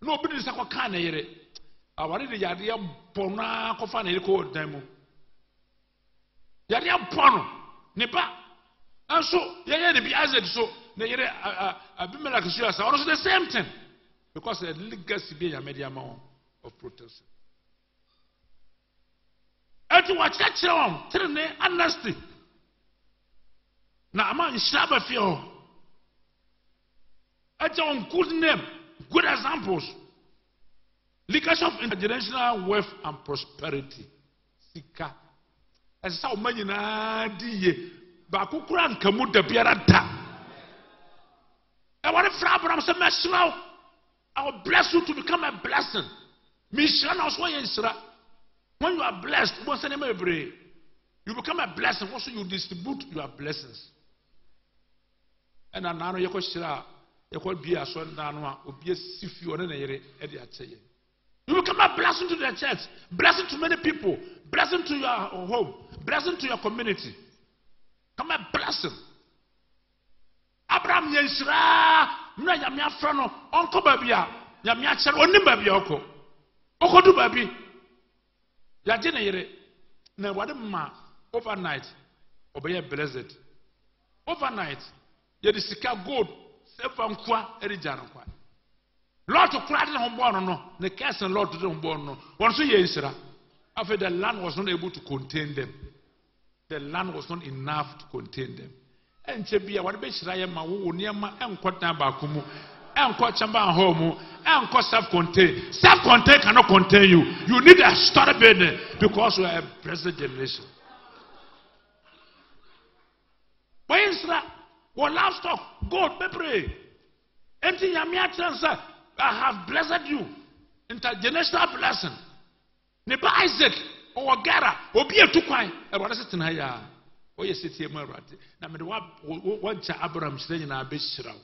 na obi ni sakwa kan na yere aware de yade bonna kofa na yere ko dan mu yade bono ne ba anso yeye ne bi Isaac so na yere Abimelech so asa also the same thing because the legacy be ya media man of protection ati wa chachira won trene honesty na ama nshaba fio ati on good name good examples legacy of intergenerational wealth and prosperity sika esa o manyina diye ba kukura nkamu da biara da e wore fra Abraham say mesraw I will bless you to become a blessing mission also yensra when you are blessed you become a blessing also you distribute your blessings and anano yeko shira yeko bia so ndano a obi asifi one na yere e de acheye you become a blessing to the church, blessing to many people, blessing to your home, blessing to your community. Come a blessing. Abraham yensra mna yamia fra no onko babia yamia chere oni babia oko du babi ya je na yere na wade ma overnight obeye blessed overnight ye de sika gold silver nkwa erija nkwa Lord to cry the home no the castle Lord to the home no one so yensra after the land was not able to contain them. The land was not enough to contain them. And Chebia, what be Shiraya Mawu, Niama, and Kotabakumu, and Kochamba home, and self contained. Self contained cannot contain you. You need a story building because we are a present generation. When Isra, what livestock, gold, pepper, empty Yamia transfer, I have blessed you. Intergenerational blessing. Neba Isaac. O gara obi etukwan e wada setena ya o ye setie mu awrade na me de wa cha Abraham shira nyina be shira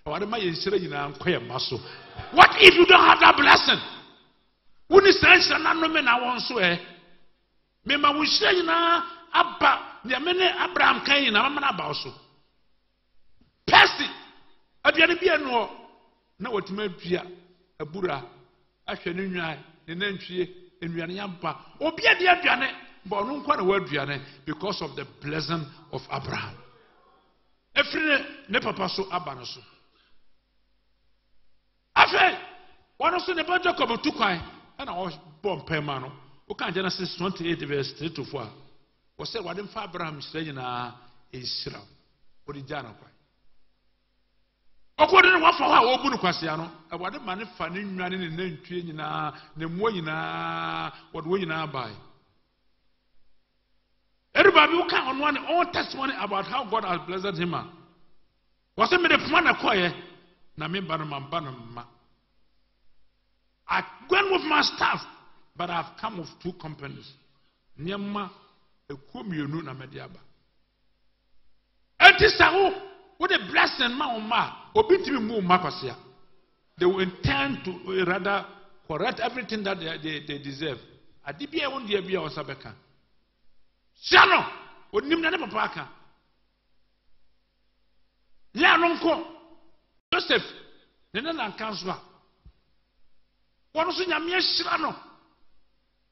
o wada ma ye shira nyina nkoye maso. What if you don't have that blessing? Woni sansa na no me na won so me ma wo shira nyina aba ne me ne Abraham kan nyina mama na ba so pesi aduane bia no na watima dua abura ahwe ne nwan ne nantwie enduane yampa obi ade aduane but no nkwa na waduane because of the blessing of Abraham. Efri ne papa so abano so afa one so ne ba Jacob tukwan na o bom pema no o kan Genesis 28 verse 3 to 4 o say wade mfa Abraham shira nyina esira o di jana kwa okwode ne wafa ha obu ne kwase ano wade mane fa ne nwane ne nantwie nyina ne mo nyina wode wo nyina bai. Everybody who can on one own testimony about how God has blessed him. Was it me the plan acquire? Na me banama. I went with my staff, but I've come with 2 companies. Nyama e kumionu na mediaba. Enti sawo with a blessing ma obitimi mu makosia. They will intend to rather correct everything that they deserve. Adibia won dia bia osabeka. Shano onim na ne papa aka. Ya no nko Joseph ne na kanso a. Wono so nyame hira no.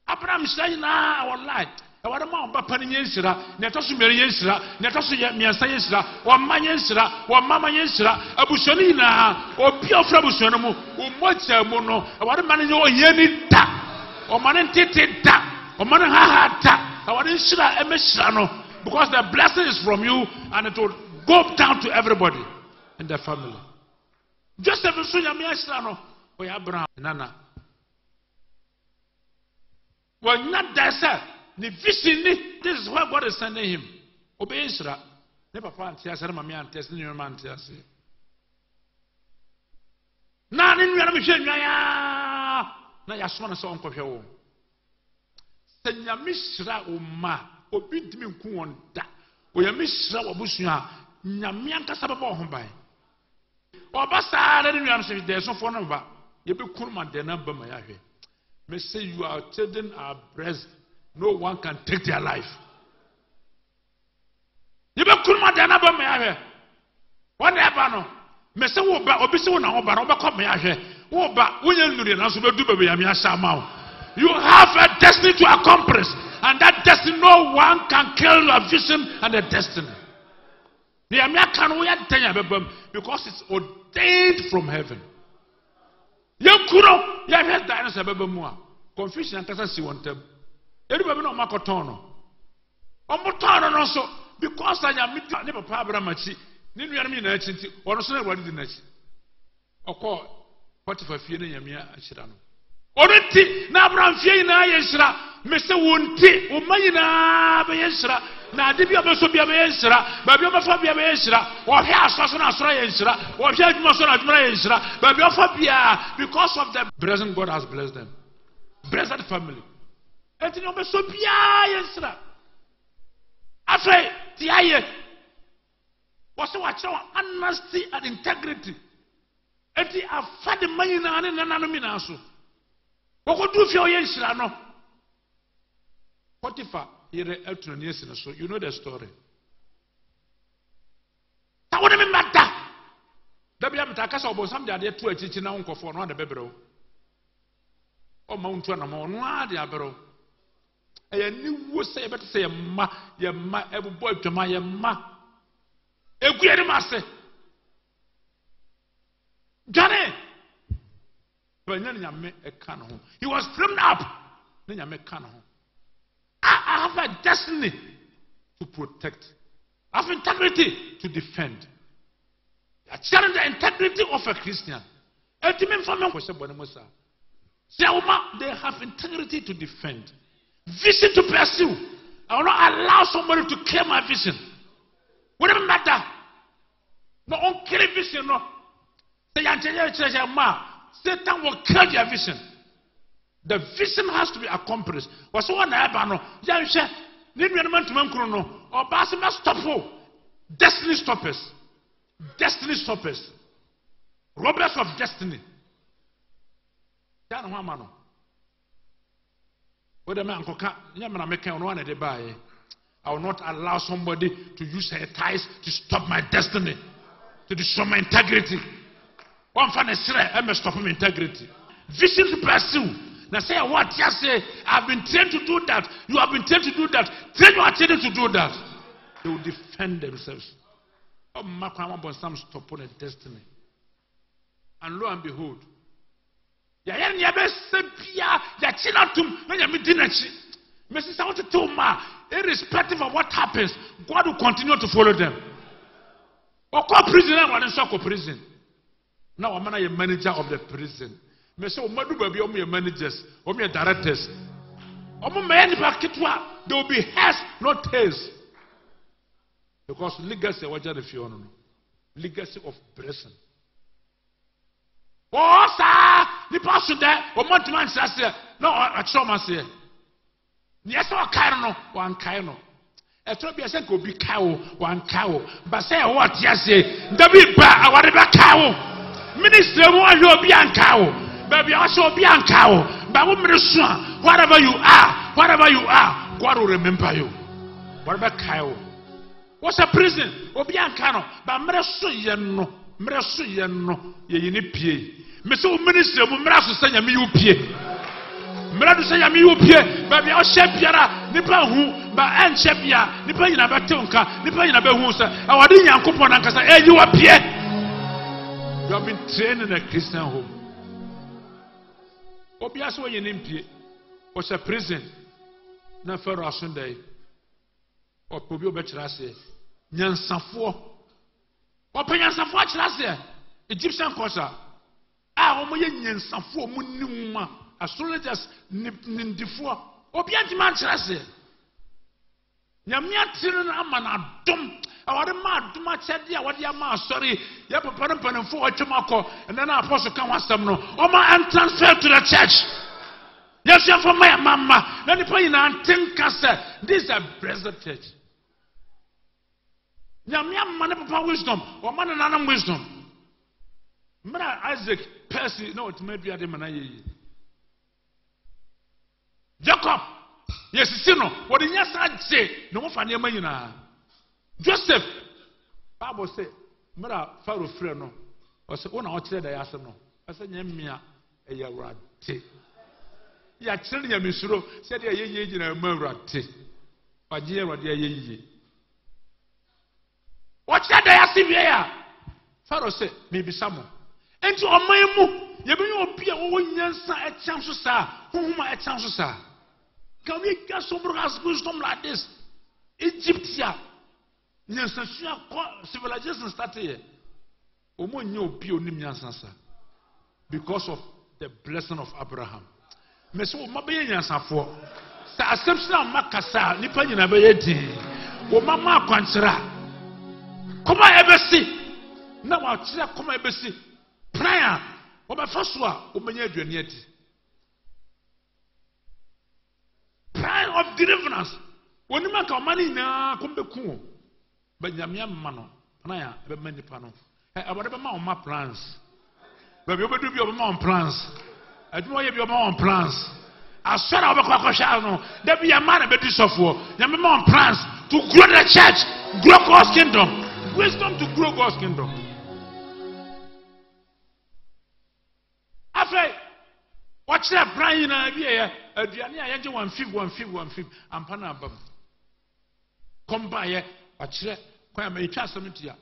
Abraham hira na our life. E wade ma oba pa ne hira, ne to so mere hira, ne to so miensa hira, o ma hira, o mama hira, abushoni na obi ofra bushoni mu, o mocha mu no, e wade ma ne o yeni ta. O ma ne tete ta, o ma ne ha ha ta. Because the blessing is from you and it will go down to everybody in the family. Joseph so nyame ashira no o ya Abraham nana. When not there sir, the vision this is why God is sending him. Obey Israel. Ne papa antia sere mama antia se ne mama antia se. Na ne nua na me hwe nwan ya na ya so na so onkɔhwɛ wo. Se nyame hira o ma obi ntimi nku won da. O ya me hira wo busua nyame ankasa baba ho ban. Oba saa na ne nua no se de so fo no ba. Ye be kuruma de na ba ma ya hwɛ. Me say you are children are blessed. No one can take their life. You be kuruma de na ba ma ya hwɛ. Whatever no. Me say wo ba obi se wo na wo ba no be come ya hwɛ. Wo ba wo nya nnuri na so be du ba ya me ahya ma wo. You have a destiny to accomplish, and that destiny no one can kill your vision and the destiny. The American we are because it's ordained from heaven. Yakuro, ya heard that answer bebemua. Confusion and kasa si wontem. Everybody no makotono. Omotono no so because I am ne papa Abraham achi. Ni nua mi na achi nti ono so na wadi di na achi. Okọ Potiphar fie na yamia achira no. Orenti na Abraham fie na ayeshira. Me se wonti o mayina be yeshira. Na ade bia beso bia be yeshira. Ba bia mafa bia be yeshira. Wo hwe asoso na asoro yeshira. Wo hwe adwuma so na adwuma yeshira. Ba bia fa bia because of the blessing God has blessed them. Blessed family. Enti no beso bia yeshira. Afre ti aye. Wo se wa kire honesty and integrity. Enti afa de mayina ne nanano mi na so. Wokodu fie oye nhira no. Potiphar ire eltuna ne esi so. You know the story. Ta wona me mata. Da bia meta kasa obonsam de ade to achichi na nkofo no ade bebrew. O ma untu na ma no ade abrew. Eya ni wo se e bete se ye ma ebubo atwama ye ma. Eguere ma se. Jane he was framed up. I have a destiny to protect. I have integrity to defend. I challenge the integrity of a Christian. They have integrity to defend. Vision to pursue. I will not allow somebody to kill my vision. Whatever matter. No one kill vision. No. Satan will kill their vision. The vision has to be accomplished. What's one no? Yansha, need me to no. Or Basima stop. Destiny stoppers. Destiny stoppers. Robbers of destiny. Yan Wamano. Whether man Yamana make one at the buy. I will not allow somebody to use her ties to stop my destiny, to destroy my integrity. One fan is I'm stopping integrity. Vision to pursue. Now say what? Just say I've been trained to do that. You have been trained to do that. Train your children to do that. They will defend themselves. Oh, Makwama Bonsam stop on a destiny. And lo and behold, irrespective of what happens, God will continue to follow them. Or call prison and prison. Now I'm a manager of the prison. Me say Omadu baby omo managers, omo directors. Omo men bakitwa, there will be heads, not tails. Because legacy waja the fiono. Legacy of blessing. Oh sir, the person there, omo man say no achoma say. Yes o kai no, wan kai no. Etro bi ese ko bi kai o, wan kai o. Ba say what yes say, David ba awade ba kai o. Ministry will be uncountable. Baby, also be uncountable. But whatever you are, God will remember you. Whatever Kyle. What's a prison? Will be uncountable. But Mresu yeno, ye ni pie. Mr. Minister, Mrasu say me you pie. Mradu say me you pie. Baby, I'll shape yara, Nipa who, but and shape ya, Nipa in a batonka, Nipa in a behusa. Our dinner coupon and Casa, you are pie. You have been trained in a Christian home. Obiaso when you name was a prison. Na for Sunday. Or Pobio Betrase. Nyansafo. Openyansafo akyerase Egyptian culture. Omo ye nyansafo mu niwuma astrologers nindifo obi antima akyerase. Nyamia tiri na ama na dom awade ma dom akyade a wade ama sorry ye papa no panfo atwemakọ and then apostle kan wasam no oma and transfer to the church. Yes, you for my mama. Let me pay in Antinka. This is a blessed church. Nyamia man papa wisdom or man and wisdom. Mara Isaac Percy no it may be a demon. Jacob. Yes, sino. What the yes I say no more for near Joseph. Bible say Mara Pharaoh friend no. Or say one out there I asked no. I said Yemia a yarate. Ya chiri ya misuro said ya ye na mawrate waje wade ya ye watch that ya sibia ya Pharaoh say maybe some enti oman mu ye be obi a wo nyansa ekyam so sa honhoma ekyam so sa can we get some wisdom like this Egyptia nyansa sua civilization started here omo nye obi onim nyansa sa because of the blessing of Abraham. Meso ma be nyansafo sa assumption makasa nipa nyina be yedi wo mama akwankyera koma ebesi na wa kyera koma ebesi prayer wo be faso a wo menya aduane adi prayer of deliverance woni maka mani na ko be ku ba nyamia mma no prayer be mani pa no abode be ma o ma plans ba bi obedu bi o ma on plans I don't want to be on plans. I said I will there be a man a bit software. There be more plans to grow the church, grow God's kingdom. Wisdom to grow God's kingdom. After watch that Brian idea, I just 150. I'm panabam. Come by here, watch that. Come my chance to meet you.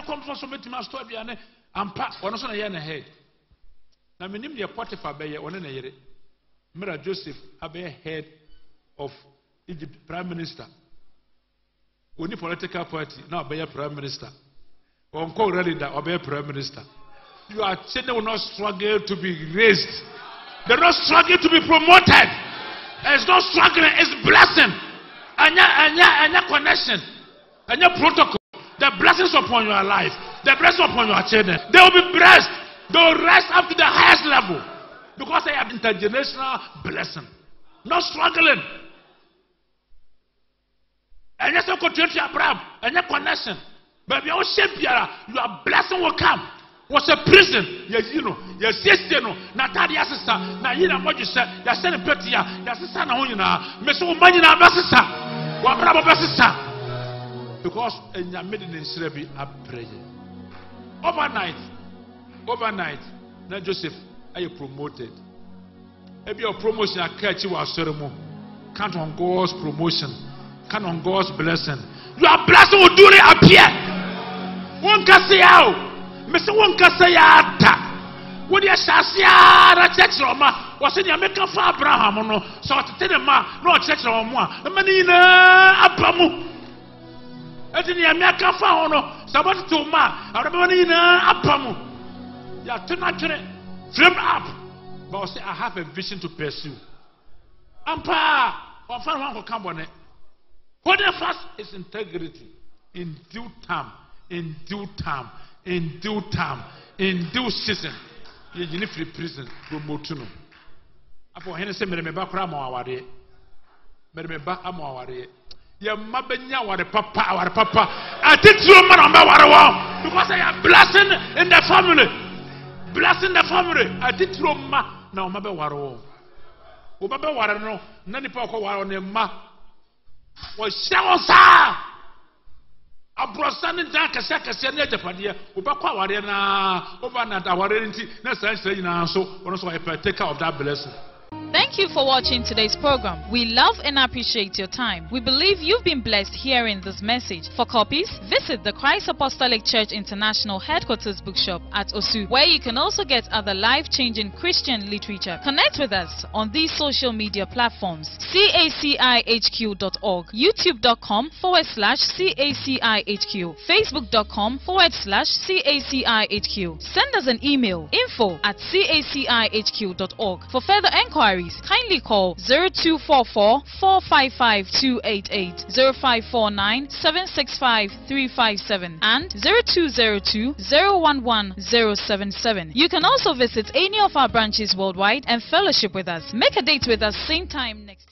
Come for some my story and pass one on a year ahead. Na menim de Potiphar be ye one na yere Mira Joseph abe head of Egypt prime minister oni political party now be prime minister on call ready that obe prime minister you are children will not struggle to be raised they not struggle to be promoted it's not struggling it's blessing anya connection anya protocol the blessings upon your life the blessings upon your children they will be blessed. They will rise up to the highest level because they have intergenerational blessing. Not struggling. And yes, I continue to Abraham and your connection. But your shape your blessing will come. Was a prison, you know, your sister, Natalia sister, Naina Mojisa, your son Petia, your sister Nauna, Mr. Manina Bassista, Wabraba Bassista. Because in your maiden in Srebi are praying. Overnight, now Joseph, are you promoted? If your promotion are catch you as ceremony, count on God's promotion, count on God's blessing. Your blessing will do it appear. One can say out, Mr. One can say out. What you shall see at church Roma was in your maker for Abraham, no, so to tell them, no church Roma, the manina Apamu. As in your maker for no, somebody to ma, I remember in Apamu. You are frame up. But I say, I have a vision to pursue. Ampa, or find one who come on it. What the first is integrity. In due time, in due time, in due time, in due season. You need free prison, promote no. Apo Hennessy, Meremeba Cramo aware. Meremeba Amaware. Your mabenya ware papa. I did you man on my because I am blessing in the family. Blessing the family. I did Roma now, Mabe Waro. Ubabe Warano, Nani Poko Warone Ma was Shawosa. A brossan dark as Sanya Japadia, Ubaqua Warena, Obana, our identity, Nessa, so, also a partaker of that blessing. Thank you for watching today's program. We love and appreciate your time. We believe you've been blessed hearing this message. For copies, visit the Christ Apostolic Church International Headquarters Bookshop at Osu, where you can also get other life-changing Christian literature. Connect with us on these social media platforms: CACIHQ.org, YouTube.com/CACIHQ, Facebook.com/CACIHQ. Send us an email, info@CACIHQ.org. For further enquiries, kindly call 0244 455 288, 0549 765 357, and 0202 011 077. You can also visit any of our branches worldwide and fellowship with us. Make a date with us same time next year.